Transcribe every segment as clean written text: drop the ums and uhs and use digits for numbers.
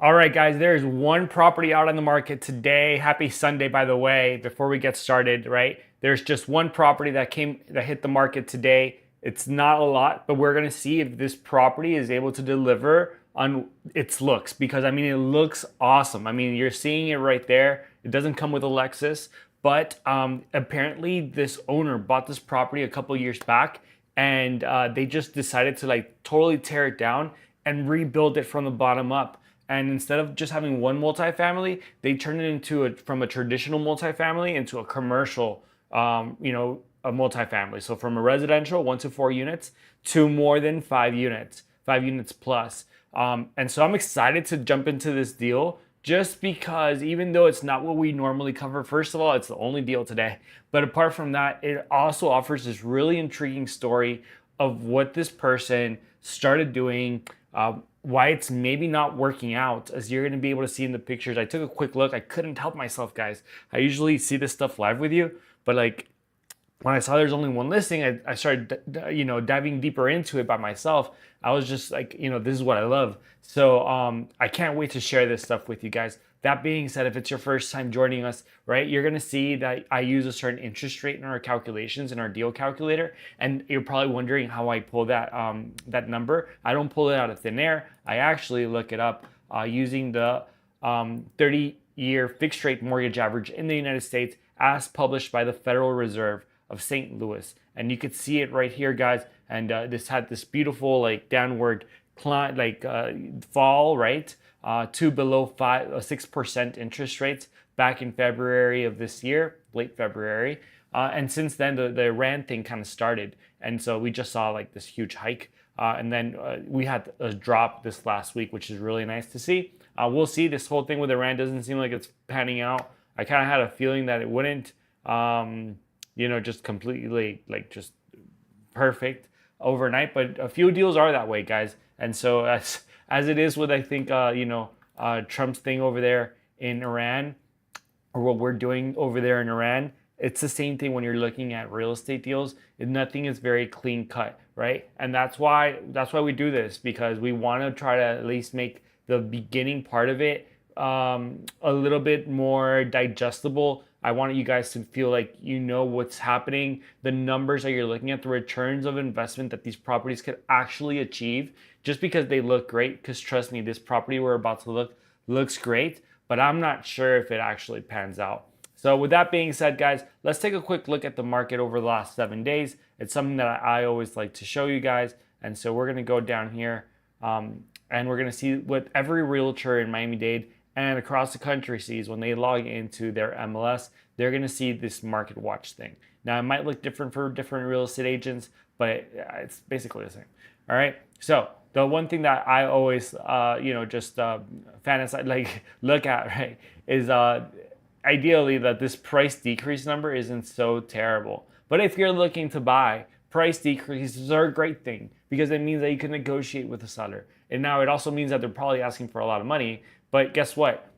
All right, guys, there's one property out on the market today. Happy Sunday, by the way. Before we get started, right? There's just one property that hit the market today. It's not a lot, but we're gonna see if this property is able to deliver on its looks because I mean it looks awesome. I mean, you're seeing it right there. It doesn't come with a Lexus, but apparently this owner bought this property a couple years back, and they just decided to like totally tear it down and rebuild it from the bottom up. And instead of just having one multifamily, they turned it from a traditional multifamily into a commercial, a multifamily. So from a residential 1 to 4 units to more than 5 units, 5 units plus. And so I'm excited to jump into this deal just because even though it's not what we normally cover, first of all, it's the only deal today. But apart from that, it also offers this really intriguing story of what this person started doing, why it's maybe not working out, as you're going to be able to see in the pictures. I took a quick look. I couldn't help myself, guys. I usually see this stuff live with you, but like when I saw there's only one listing, I started, diving deeper into it by myself. I was just like, this is what I love. So I can't wait to share this stuff with you guys. That being said, if it's your first time joining us, right, you're gonna see that I use a certain interest rate in our calculations in our deal calculator, and you're probably wondering how I pull that number. I don't pull it out of thin air. I actually look it up using the 30-year fixed rate mortgage average in the United States as published by the Federal Reserve of St. Louis. And you could see it right here, guys. And this had this beautiful like downward climb, fall, right? To below 6% interest rates back in February of this year, late February. And since then, the Iran thing kind of started. And so we just saw like this huge hike. And then we had a drop this last week, which is really nice to see. We'll see. This whole thing with Iran doesn't seem like it's panning out. I kind of had a feeling that it wouldn't. Just completely like just perfect overnight. But a few deals are that way, guys. And so as it is with I think Trump's thing over there in Iran, or what we're doing over there in Iran, it's the same thing when you're looking at real estate deals. Nothing is very clean cut, right? And that's why we do this, because we want to try to at least make the beginning part of it a little bit more digestible. I want you guys to feel like you know what's happening, the numbers that you're looking at, the returns of investment that these properties could actually achieve, just because they look great. Because trust me, this property we're about to look looks great, but I'm not sure if it actually pans out. So with that being said, guys, let's take a quick look at the market over the last 7 days. It's something that I always like to show you guys. And so we're going to go down here and we're going to see what every realtor in Miami-Dade and across the country sees when they log into their MLS. They're going to see this market watch thing. Now, it might look different for different real estate agents, but it's basically the same. All right. So the one thing that I always, fantasize, like look at, right, is ideally that this price decrease number isn't so terrible. But if you're looking to buy, price decreases are a great thing because it means that you can negotiate with the seller. And now it also means that they're probably asking for a lot of money. But guess what?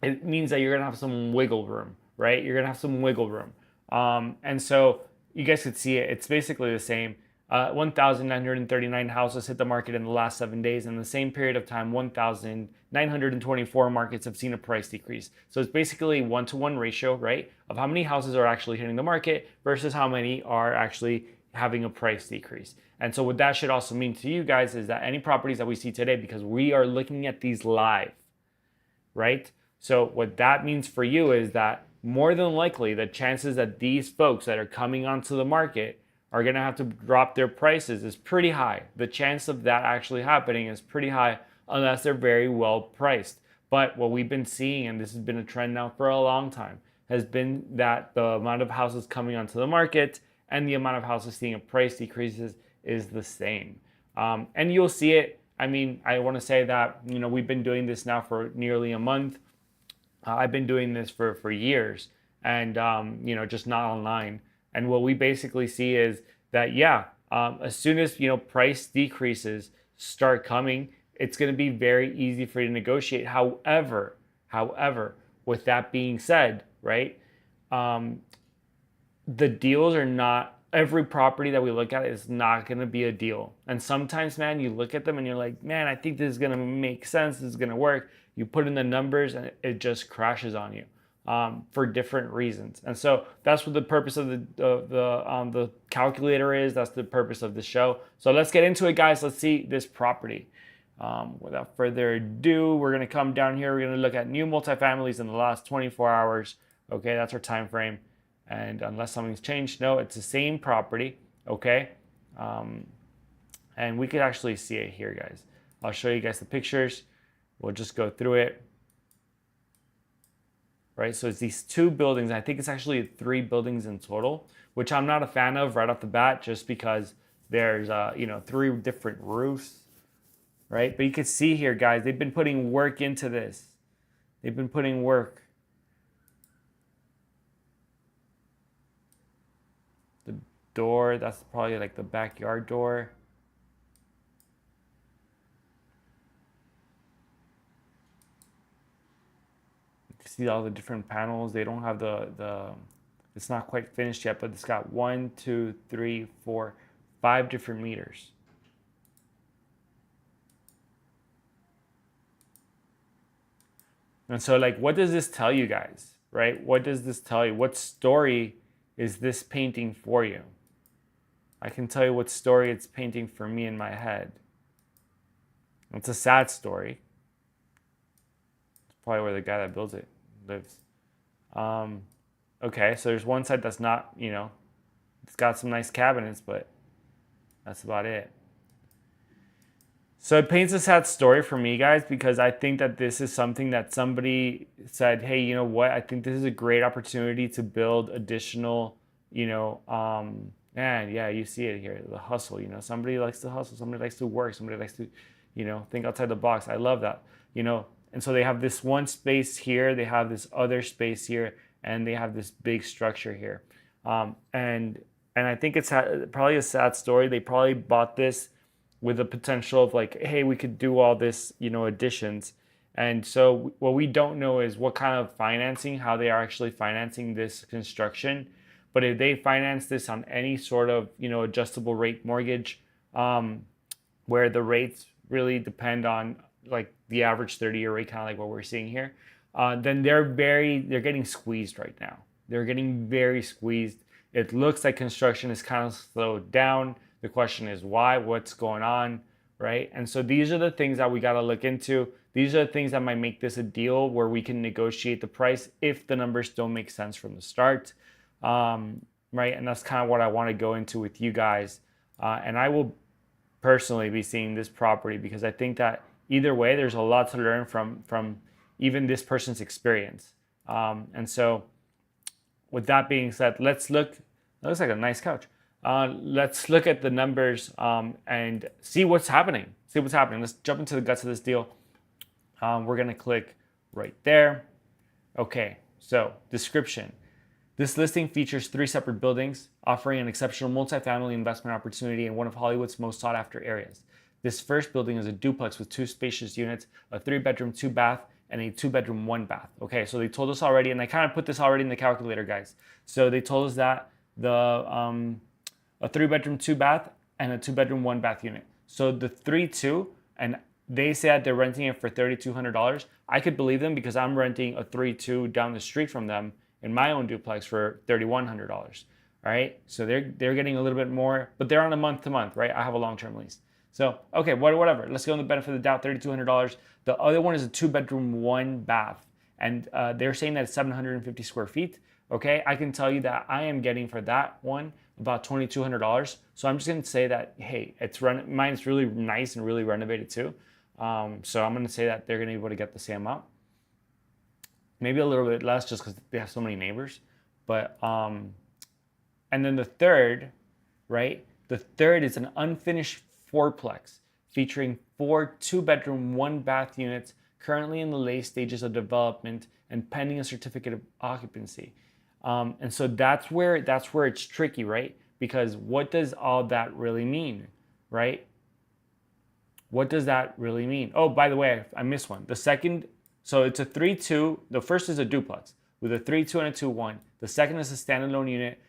It means that you're going to have some wiggle room, right? You're going to have some wiggle room. And so you guys could see it. It's basically the same. 1,939 houses hit the market in the last 7 days. In the same period of time, 1,924 markets have seen a price decrease. So it's basically 1-to-1 ratio, right? Of how many houses are actually hitting the market versus how many are actually having a price decrease. And so what that should also mean to you guys is that any properties that we see today, because we are looking at these live, right? So what that means for you is that more than likely the chances that these folks that are coming onto the market are going to have to drop their prices is pretty high. The chance of that actually happening is pretty high unless they're very well priced. But what we've been seeing, and this has been a trend now for a long time, has been that the amount of houses coming onto the market and the amount of houses seeing a price decreases is the same. And you'll see it. I mean, I want to say that, we've been doing this now for nearly a month. I've been doing this for years, and, just not online. And what we basically see is that, as soon as, price decreases start coming, it's going to be very easy for you to negotiate. However, with that being said, right, the deals are not every property that we look at is not going to be a deal. And sometimes, man, you look at them and you're like, man, I think this is going to make sense. This is going to work. You put in the numbers and it just crashes on you for different reasons. And so that's what the purpose of the calculator is. That's the purpose of the show. So let's get into it, guys. Let's see this property. Without further ado, we're going to come down here. We're going to look at new multifamilies in the last 24 hours. Okay, that's our time frame. And unless something's changed, no, it's the same property. Okay, and we could actually see it here, guys. I'll show you guys the pictures. We'll just go through it. Right, so it's these two buildings. I think it's actually 3 buildings in total, which I'm not a fan of right off the bat, just because there's 3 different roofs. Right, but you can see here, guys, they've been putting work into this. They've been putting work. The door, that's probably like the backyard door. You can see all the different panels. They don't have the it's not quite finished yet, but it's got 1, 2, 3, 4, 5 different meters. And so, like, what does this tell you guys, right? What does this tell you? What story is this painting for you? I can tell you what story it's painting for me in my head. It's a sad story. It's probably where the guy that builds it lives. Okay, so there's one side that's not, it's got some nice cabinets, but that's about it. So it paints a sad story for me, guys, because I think that this is something that somebody said, hey, you know what? I think this is a great opportunity to build additional, and yeah, you see it here, the hustle, somebody likes to hustle, somebody likes to work, somebody likes to, think outside the box. I love that, and so they have this one space here, they have this other space here, and they have this big structure here. And I think it's probably a sad story. They probably bought this with the potential of like, hey, we could do all this, additions. And so what we don't know is what kind of financing, how they are actually financing this construction. But if they finance this on any sort of, adjustable rate mortgage, where the rates really depend on like the average 30-year rate, kind of like what we're seeing here, then they're getting squeezed right now. They're getting very squeezed. It looks like construction is kind of slowed down. The question is why, what's going on, right? And so these are the things that we got to look into. These are the things that might make this a deal where we can negotiate the price if the numbers don't make sense from the start, right? And that's kind of what I want to go into with you guys. And I will personally be seeing this property because I think that either way, there's a lot to learn from even this person's experience. And so with that being said, let's look. That looks like a nice couch. Let's look at the numbers and see what's happening. Let's jump into the guts of this deal. We're going to click right there. Okay, so description. This listing features 3 separate buildings, offering an exceptional multifamily investment opportunity in one of Hollywood's most sought-after areas. This first building is a duplex with 2 spacious units, a 3-bedroom, 2-bath, and a 2-bedroom, 1-bath. Okay, so they told us already, and I kind of put this already in the calculator, guys. So they told us that a 3-bedroom, 2-bath, and a 2-bedroom, 1-bath unit. So the 3-2, and they said they're renting it for $3,200. I could believe them because I'm renting a 3-2 down the street from them in my own duplex for $3,100. All right, so they're getting a little bit more, but they're on a month-to-month, right? I have a long-term lease. So, okay, whatever. Let's go on the benefit of the doubt, $3,200. The other one is a 2-bedroom, 1-bath, and they're saying that it's 750 square feet. Okay, I can tell you that I am getting for that one about $2,200. So I'm just going to say that, hey, mine's really nice and really renovated too. So I'm going to say that they're going to be able to get the same amount. Maybe a little bit less just because they have so many neighbors. But, and then the third, right? The third is an unfinished fourplex featuring 4 2-bedroom, 1-bath units currently in the late stages of development and pending a certificate of occupancy. And so that's where it's tricky, right? Because what does all that really mean, right? What does that really mean? Oh, by the way, I missed one. The second, so it's a 3-2. The first is a duplex with a 3-2 and a 2-1. The second is a standalone unit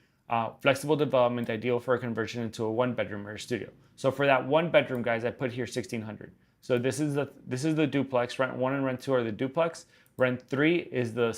Flexible development, ideal for a conversion into a 1 bedroom or a studio. So for that 1 bedroom, guys, I put here 1,600. So this is the duplex. Rent 1 and rent 2 are the duplex. Rent 3 is the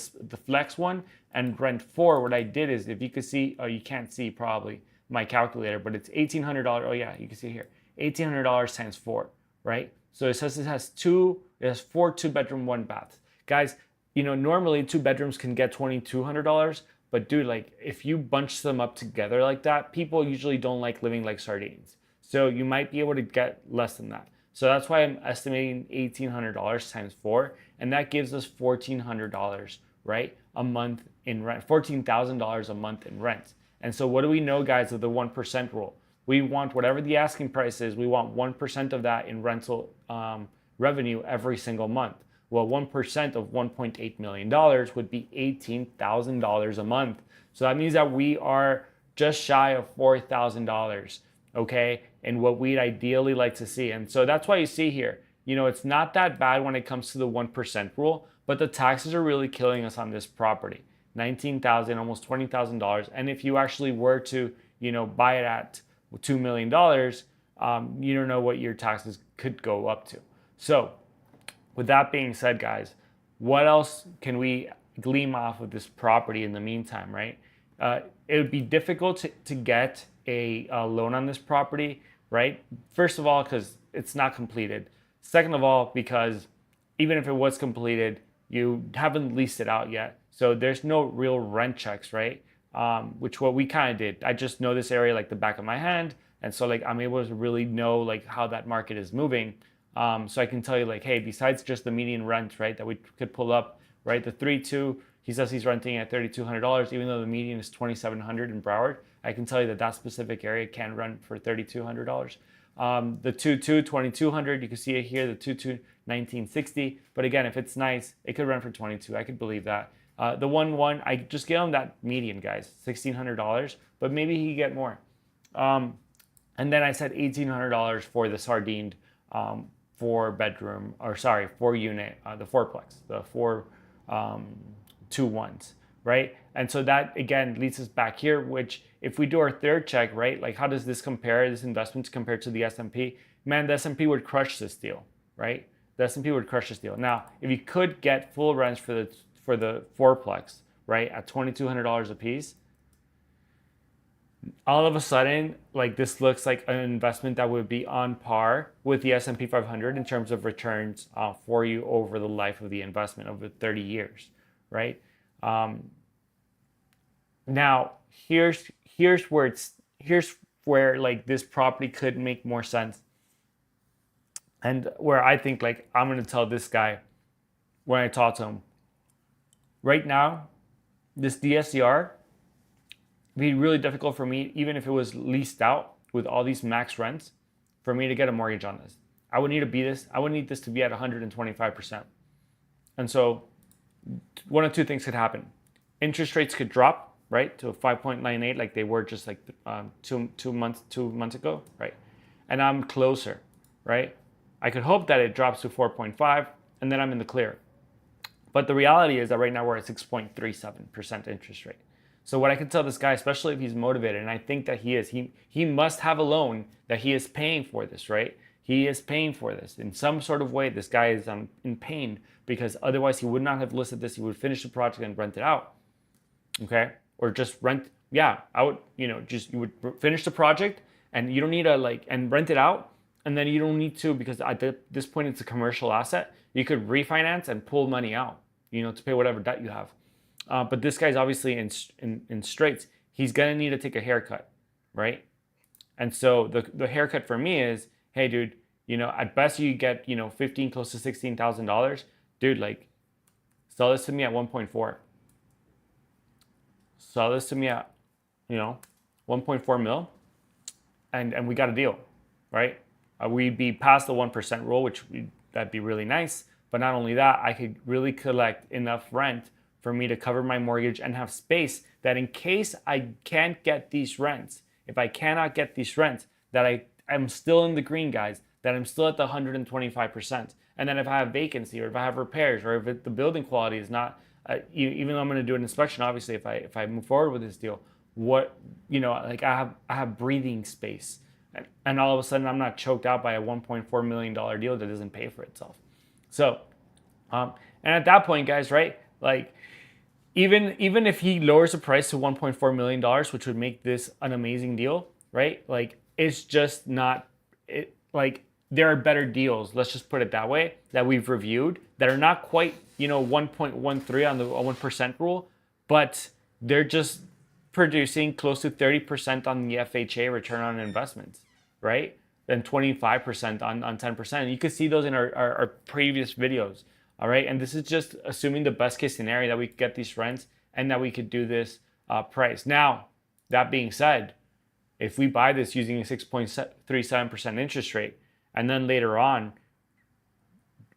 flex one, and rent 4. What I did is, if you could see, oh, you can't see probably my calculator, but it's $1,800. Oh yeah, you can see here, $1,800 times 4, right? So it says it has 4 2-bedroom, 1 bath. Guys, normally 2 bedrooms can get $2,200. But dude, like if you bunch them up together like that, people usually don't like living like sardines. So you might be able to get less than that. So that's why I'm estimating $1,800 times 4, and that gives us $1,400, right? A month in rent, $14,000 a month in rent. And so what do we know, guys, of the 1% rule? We want whatever the asking price is, we want 1% of that in rental revenue every single month. Well, 1% of $1.8 million would be $18,000 a month. So that means that we are just shy of $4,000, okay? And what we'd ideally like to see. And so that's why you see here, it's not that bad when it comes to the 1% rule, but the taxes are really killing us on this property. $19,000, almost $20,000. And if you actually were to, buy it at $2 million, you don't know what your taxes could go up to. So with that being said, guys, what else can we glean off of this property in the meantime, right? It would be difficult to get a loan on this property, right? First of all, because it's not completed. Second of all, because even if it was completed, you haven't leased it out yet. So there's no real rent checks, right? Which what we kind of did. I just know this area like the back of my hand. And so like I'm able to really know like how that market is moving. So I can tell you like, hey, besides just the median rent, right, that we could pull up, right, the 3.2, he says he's renting at $3,200, even though the median is $2,700 in Broward. I can tell you that that specific area can rent for $3,200. The 2.2, $2,200, you can see it here, the 2.2, $1,960. But again, if it's nice, it could rent for $22. I could believe that. The 1.1, I just gave him that median, guys, $1,600, but maybe he could get more. And then I said $1,800 for the sardined 4-bedroom, or sorry, 4-unit, the fourplex, the 4-2-1s, right? And so that again leads us back here, which if we do our third check, right, like how does this compare, this investment compared to the S&P? Man, the S&P would crush this deal, right? The S&P would crush this deal. Now, if you could get full rents for the fourplex, right, at $2,200 a piece, all of a sudden, like this looks like an investment that would be on par with the S&P 500 in terms of returns for you over the life of the investment, over 30 years, right? Now, here's where like this property could make more sense, and where I think like I'm gonna tell this guy when I talk to him. Right now, this DSCR. It'd be really difficult for me, even if it was leased out with all these max rents, for me to get a mortgage on this. I would need this to be at 125%. And so one of two things could happen. Interest rates could drop, right, to a 5.98 like they were just like two months ago, right? And I'm closer, right? I could hope that it drops to 4.5 and then I'm in the clear. But the reality is that right now we're at 6.37% interest rate. So what I can tell this guy, especially if he's motivated, and I think that he is, he must have a loan that he is paying for this, right? He is paying for this in some sort of way. This guy is in pain because otherwise he would not have listed this. He would finish the project and rent it out, okay? Or just rent. Yeah, I would, you would finish the project and you don't need to and rent it out, and then you don't need to, because at this point it's a commercial asset. You could refinance and pull money out, to pay whatever debt you have. But this guy's obviously in straits. He's gonna need to take a haircut, right? And so the haircut for me is, hey, dude, at best you get close to $16,000, dude. Sell this to me at 1.4. Sell this to me at 1.4 mil, and we got a deal, right? We'd be past the 1% rule, that'd be really nice. But not only that, I could really collect enough rent for me to cover my mortgage and have space that in case I can't get these rents, if I cannot get these rents, that I'm still in the green, guys, that I'm still at the 125%. And then if I have vacancy, or if I have repairs, or if the building quality is not, even though I'm going to do an inspection, obviously, if I move forward with this deal, what, like I have breathing space, and all of a sudden I'm not choked out by a $1.4 million deal that doesn't pay for itself. So, and at that point, guys, right? Like, even if he lowers the price to $1.4 million, which would make this an amazing deal, right? Like, it's just not it. Like, there are better deals. Let's just put it that way, that we've reviewed that are not quite 1.13 on the 1% rule, but they're just producing close to 30% on the FHA return on investments, right? Then 25% on 10%. You could see those in our previous videos. All right. And this is just assuming the best case scenario that we could get these rents and that we could do this price. Now, that being said, if we buy this using a 6.37% interest rate, and then later on,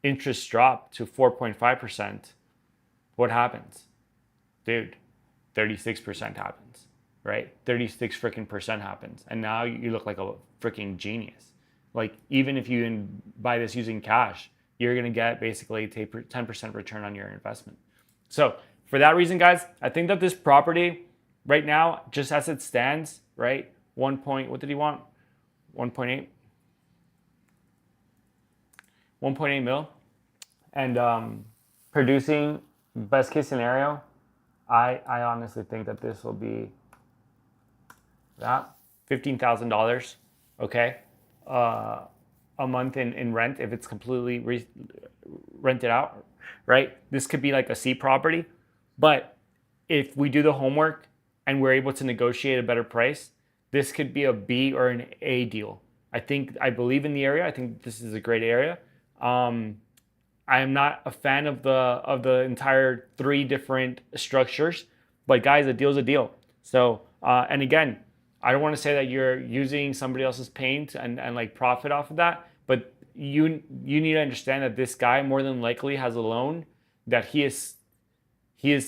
interest drop to 4.5%, what happens? Dude, 36% happens, right? 36 freaking percent happens. And now you look like a freaking genius. Like, even if you buy this using cash, you're going to get basically 10% return on your investment. So for that reason, guys, I think that this property right now, just as it stands, right? What did he want? 1.8? 1.8 mil. And producing best case scenario, I honestly think that this will be that $15,000, okay, a month in rent if it's completely rented out, right? This could be like a C property, but if we do the homework and we're able to negotiate a better price, this could be a B or an A deal. I believe in the area. I think this is a great area. I am not a fan of the entire 3 different structures, but guys, a deal's a deal. So, and again, I don't want to say that you're using somebody else's paint and like profit off of that, but you need to understand that this guy more than likely has a loan that he is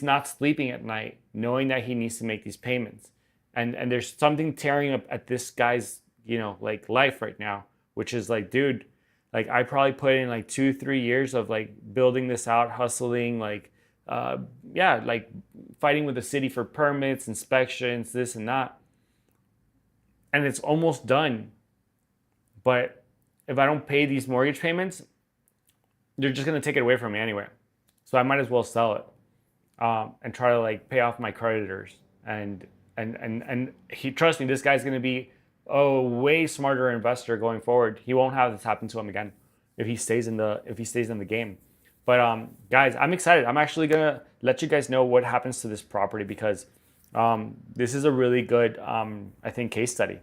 not sleeping at night knowing that he needs to make these payments. And there's something tearing up at this guy's, like life right now, which is like, dude, like I probably put in like 2-3 years of like building this out, hustling, like, like fighting with the city for permits, inspections, this and that. And it's almost done. But if I don't pay these mortgage payments, they're just going to take it away from me anyway. So I might as well sell it and try to like pay off my creditors. And trust me, this guy's going to be a way smarter investor going forward. He won't have this happen to him again if he stays in the game. But guys, I'm excited. I'm actually going to let you guys know what happens to this property because this is a really good, I think, case study.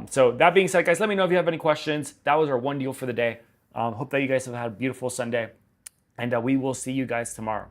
So that being said, guys, let me know if you have any questions. That was our one deal for the day. Hope that you guys have had a beautiful Sunday, and we will see you guys tomorrow.